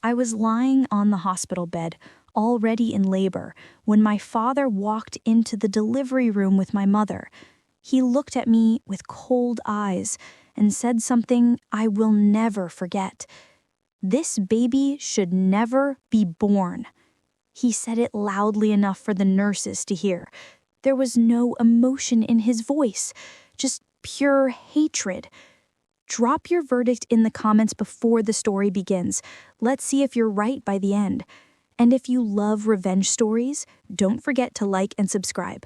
I was lying on the hospital bed, already in labor, when my father walked into the delivery room with my mother. He looked at me with cold eyes and said something I will never forget. "This baby should never be born." He said it loudly enough for the nurses to hear. There was no emotion in his voice, just pure hatred. Drop your verdict in the comments before the story begins. Let's see if you're right by the end. And if you love revenge stories, don't forget to like and subscribe.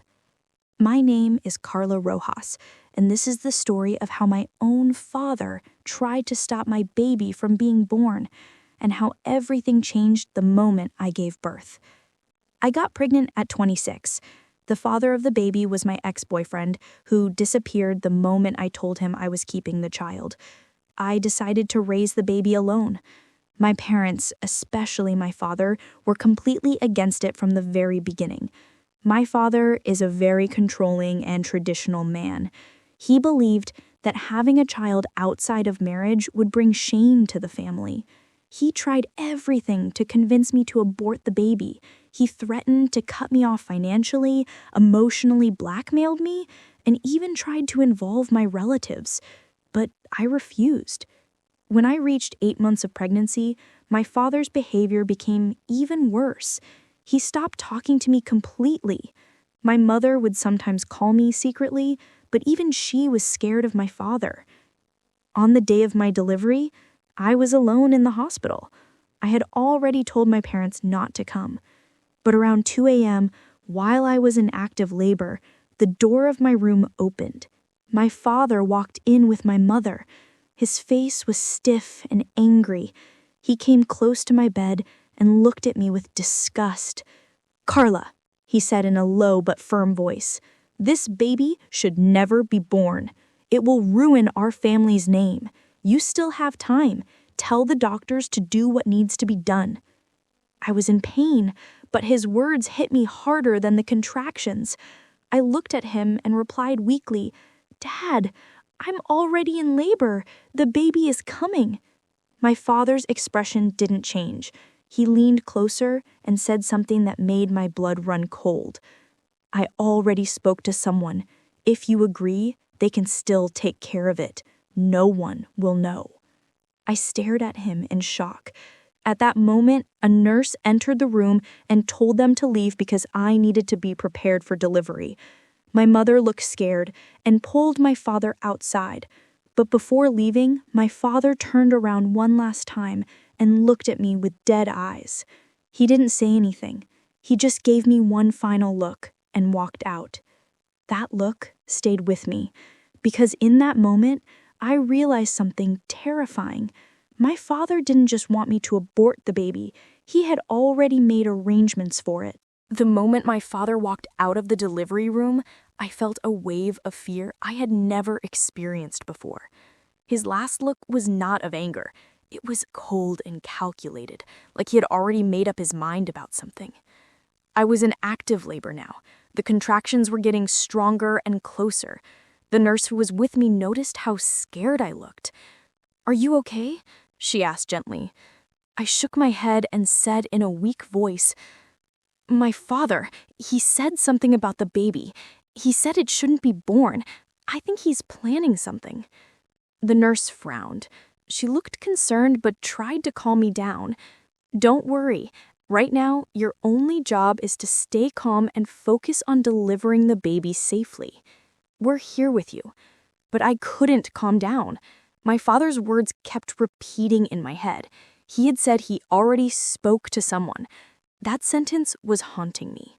My name is Carla Rojas, and this is the story of how my own father tried to stop my baby from being born, and how everything changed the moment I gave birth. I got pregnant at 26. The father of the baby was my ex-boyfriend, who disappeared the moment I told him I was keeping the child. I decided to raise the baby alone. My parents, especially my father, were completely against it from the very beginning. My father is a very controlling and traditional man. He believed that having a child outside of marriage would bring shame to the family. He tried everything to convince me to abort the baby. He threatened to cut me off financially, emotionally blackmailed me, and even tried to involve my relatives. But I refused. When I reached 8 months of pregnancy, my father's behavior became even worse. He stopped talking to me completely. My mother would sometimes call me secretly, but even she was scared of my father. On the day of my delivery, I was alone in the hospital. I had already told my parents not to come. But around 2 a.m., while I was in active labor, the door of my room opened. My father walked in with my mother. His face was stiff and angry. He came close to my bed and looked at me with disgust. "Carla," he said in a low but firm voice, "this baby should never be born. It will ruin our family's name. You still have time. Tell the doctors to do what needs to be done." I was in pain, but his words hit me harder than the contractions. I looked at him and replied weakly, "Dad, I'm already in labor. The baby is coming." My father's expression didn't change. He leaned closer and said something that made my blood run cold. "I already spoke to someone. If you agree, they can still take care of it. No one will know." I stared at him in shock. At that moment, a nurse entered the room and told them to leave because I needed to be prepared for delivery. My mother looked scared and pulled my father outside. But before leaving, my father turned around one last time and looked at me with dead eyes. He didn't say anything. He just gave me one final look and walked out. That look stayed with me, because in that moment, I realized something terrifying. My father didn't just want me to abort the baby. He had already made arrangements for it. The moment my father walked out of the delivery room, I felt a wave of fear I had never experienced before. His last look was not of anger. It was cold and calculated, like he had already made up his mind about something. I was in active labor now. The contractions were getting stronger and closer. The nurse who was with me noticed how scared I looked. "Are you okay?" she asked gently. I shook my head and said in a weak voice, "My father, he said something about the baby. He said it shouldn't be born. I think he's planning something." The nurse frowned. She looked concerned but tried to calm me down. "Don't worry. Right now, your only job is to stay calm and focus on delivering the baby safely. We're here with you." But I couldn't calm down. My father's words kept repeating in my head. He had said he already spoke to someone. That sentence was haunting me.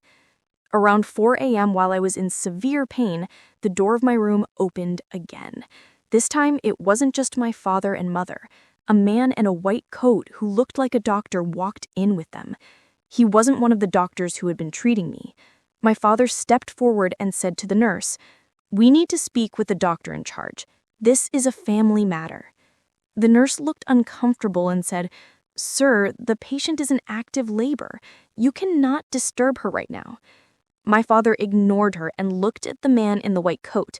Around 4 a.m., while I was in severe pain, the door of my room opened again. This time, it wasn't just my father and mother. A man in a white coat who looked like a doctor walked in with them. He wasn't one of the doctors who had been treating me. My father stepped forward and said to the nurse, "We need to speak with the doctor in charge. This is a family matter." The nurse looked uncomfortable and said, "Sir, the patient is in active labor. You cannot disturb her right now." My father ignored her and looked at the man in the white coat.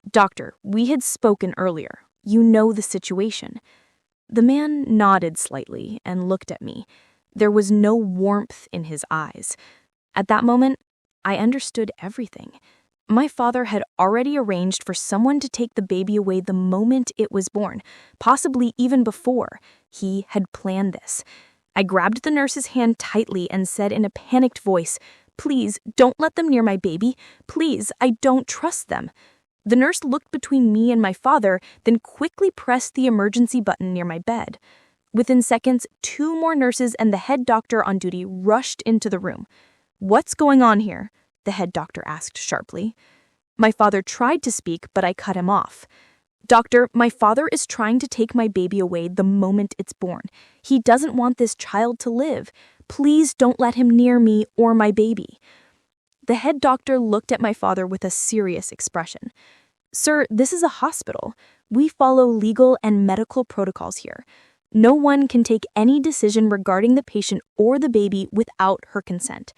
"Doctor, we had spoken earlier. You know the situation." The man nodded slightly and looked at me. There was no warmth in his eyes. At that moment, I understood everything. My father had already arranged for someone to take the baby away the moment it was born, possibly even before. He had planned this. I grabbed the nurse's hand tightly and said in a panicked voice, "Please, don't let them near my baby. Please, I don't trust them." The nurse looked between me and my father, then quickly pressed the emergency button near my bed. Within seconds, 2 more nurses and the head doctor on duty rushed into the room. "What's going on here?" the head doctor asked sharply. My father tried to speak, but I cut him off. "Doctor, my father is trying to take my baby away the moment it's born. He doesn't want this child to live. Please don't let him near me or my baby." The head doctor looked at my father with a serious expression. "Sir, this is a hospital. We follow legal and medical protocols here. No one can take any decision regarding the patient or the baby without her consent.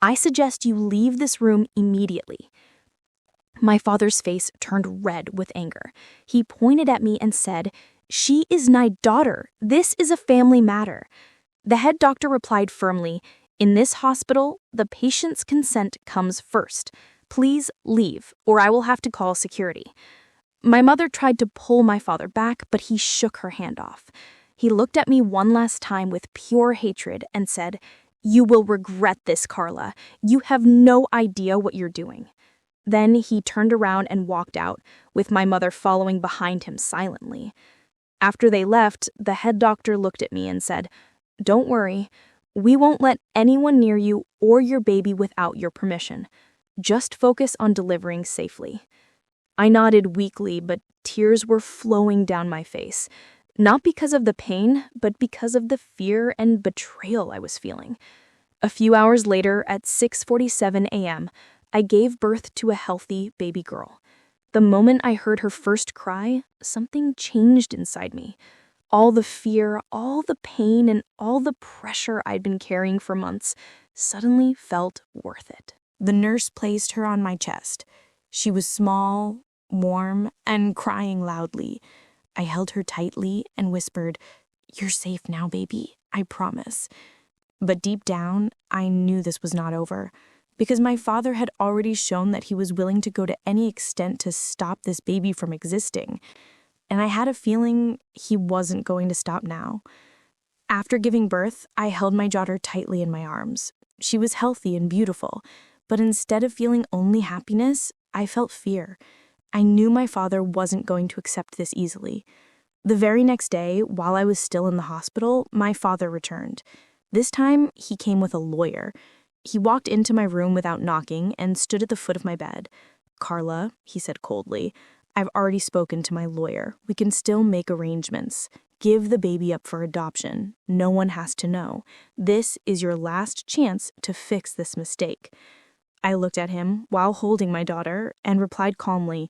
I suggest you leave this room immediately." My father's face turned red with anger. He pointed at me and said, "She is my daughter. This is a family matter." The head doctor replied firmly, "In this hospital, the patient's consent comes first. Please leave, or I will have to call security." My mother tried to pull my father back, but he shook her hand off. He looked at me one last time with pure hatred and said, "You will regret this, Carla. You have no idea what you're doing." Then he turned around and walked out, with my mother following behind him silently. After they left, the head doctor looked at me and said, "Don't worry. We won't let anyone near you or your baby without your permission. Just focus on delivering safely." I nodded weakly, but tears were flowing down my face. Not because of the pain, but because of the fear and betrayal I was feeling. A few hours later, at 6:47 a.m., I gave birth to a healthy baby girl. The moment I heard her first cry, something changed inside me. All the fear, all the pain, and all the pressure I'd been carrying for months suddenly felt worth it. The nurse placed her on my chest. She was small, warm, and crying loudly. I held her tightly and whispered, "You're safe now, baby, I promise." But deep down, I knew this was not over, because my father had already shown that he was willing to go to any extent to stop this baby from existing. And I had a feeling he wasn't going to stop now. After giving birth, I held my daughter tightly in my arms. She was healthy and beautiful, but instead of feeling only happiness, I felt fear. I knew my father wasn't going to accept this easily. The very next day, while I was still in the hospital, my father returned. This time, he came with a lawyer. He walked into my room without knocking and stood at the foot of my bed. "Carla," he said coldly, "I've already spoken to my lawyer. We can still make arrangements. Give the baby up for adoption. No one has to know. This is your last chance to fix this mistake." I looked at him while holding my daughter and replied calmly,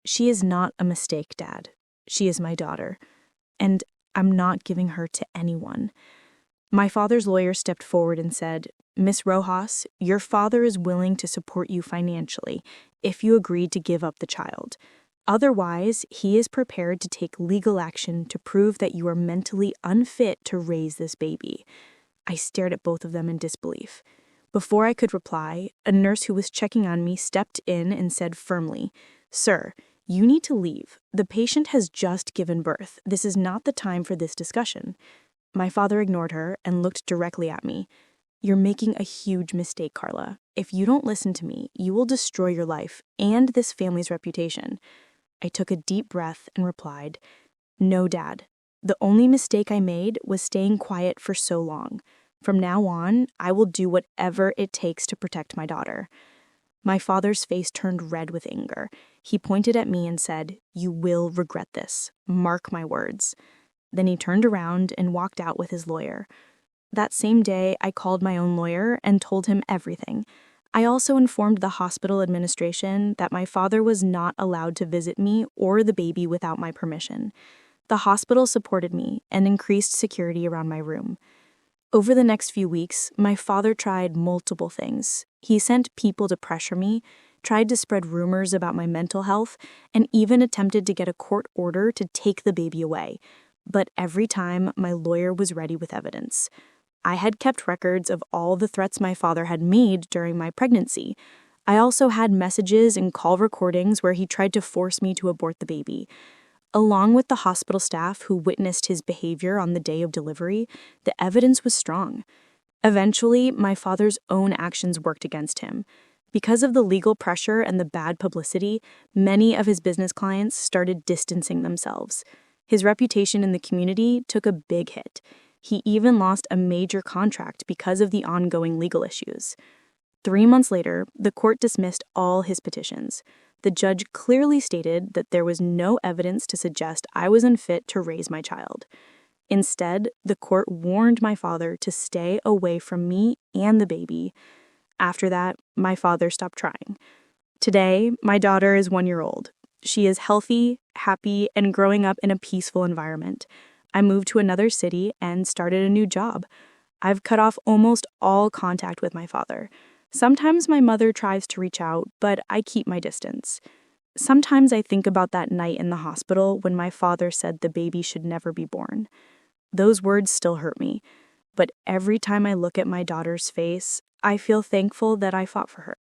"She is not a mistake, Dad. She is my daughter, and I'm not giving her to anyone." My father's lawyer stepped forward and said, "Miss Rojas, your father is willing to support you financially if you agree to give up the child. Otherwise, he is prepared to take legal action to prove that you are mentally unfit to raise this baby." I stared at both of them in disbelief. Before I could reply, a nurse who was checking on me stepped in and said firmly, "Sir, you need to leave. The patient has just given birth. This is not the time for this discussion." My father ignored her and looked directly at me. "You're making a huge mistake, Carla. If you don't listen to me, you will destroy your life and this family's reputation." I took a deep breath and replied, "No, Dad. The only mistake I made was staying quiet for so long. From now on, I will do whatever it takes to protect my daughter." My father's face turned red with anger. He pointed at me and said, "You will regret this. Mark my words." Then he turned around and walked out with his lawyer. That same day, I called my own lawyer and told him everything. I also informed the hospital administration that my father was not allowed to visit me or the baby without my permission. The hospital supported me and increased security around my room. Over the next few weeks, my father tried multiple things. He sent people to pressure me, tried to spread rumors about my mental health, and even attempted to get a court order to take the baby away. But every time, my lawyer was ready with evidence. I had kept records of all the threats my father had made during my pregnancy. I also had messages and call recordings where he tried to force me to abort the baby. Along with the hospital staff who witnessed his behavior on the day of delivery, the evidence was strong. Eventually, my father's own actions worked against him. Because of the legal pressure and the bad publicity, many of his business clients started distancing themselves. His reputation in the community took a big hit. He even lost a major contract because of the ongoing legal issues. 3 months later, the court dismissed all his petitions. The judge clearly stated that there was no evidence to suggest I was unfit to raise my child. Instead, the court warned my father to stay away from me and the baby. After that, my father stopped trying. Today, my daughter is 1 year old. She is healthy, happy, and growing up in a peaceful environment. I moved to another city and started a new job. I've cut off almost all contact with my father. Sometimes my mother tries to reach out, but I keep my distance. Sometimes I think about that night in the hospital when my father said the baby should never be born. Those words still hurt me, but every time I look at my daughter's face, I feel thankful that I fought for her.